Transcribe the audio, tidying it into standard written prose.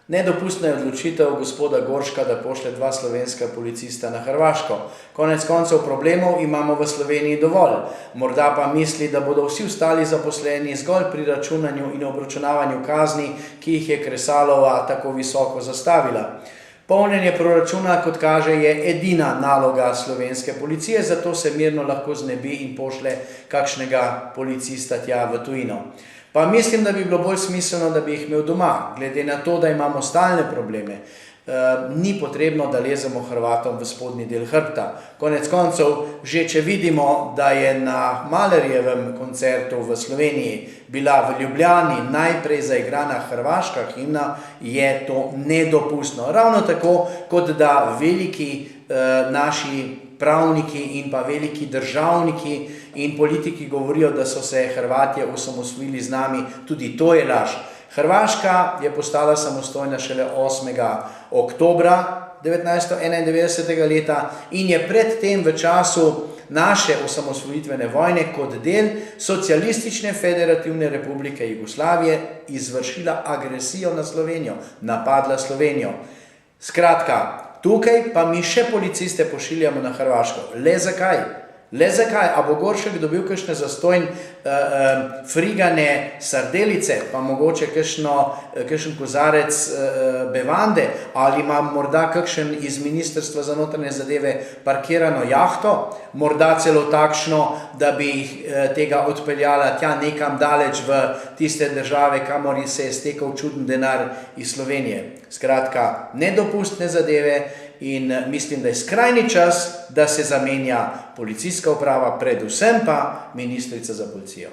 Nedopustna je odločitev gospoda Gorška, da pošlje 2 slovenska policista na Hrvaško. Konec koncev problemov imamo v Sloveniji dovolj. Morda pa misli, da bodo vsi ostali zaposleni zgolj pri računanju in obračunavanju kazni, ki jih je Kresalova tako visoko zastavila. Polnjenje proračuna, kot kaže, je edina naloga slovenske policije, zato se mirno lahko znebi in pošlje kakšnega policista tja v tujino. Pa mislim, da bi bilo bolj smiselno, da bi jih imel doma, glede na to, da imamo stalne probleme. Ni potrebno, da lezemo Hrvatom v spodnji del hrbta. Konec koncev, že če vidimo, da je na Mahlerjevem koncertu v Sloveniji bila v Ljubljani najprej zaigrana hrvaška himna, je to nedopustno. Ravno tako, kot da veliki naši pravniki in pa veliki državniki in politiki govorijo, da so se Hrvatje osamosvojili z nami, tudi to je laž. Hrvaška je postala samostojna šele 8. oktobra 1991. leta in je predtem v času naše osamosvojitvene vojne kot del Socialistične federativne republike Jugoslavije izvršila agresijo na Slovenijo, napadla Slovenijo. Skratka, tukaj pa mi še policiste pošiljamo na Hrvaško. Le zakaj? Le zakaj? A bo Goršek dobil kakšne zastonj frigane sardelice, pa mogoče kakšen kozarec bevande, ali ima morda kakšen iz Ministrstva za notranje zadeve parkirano jahto, morda celo takšno, da bi tega odpeljala tja nekam daleč v tiste države, kamor se je stekal čuden denar iz Slovenije. Skratka, nedopustne zadeve in mislim, da je skrajni čas, da se zamenja policijska uprava, predvsem pa ministrica za policijo.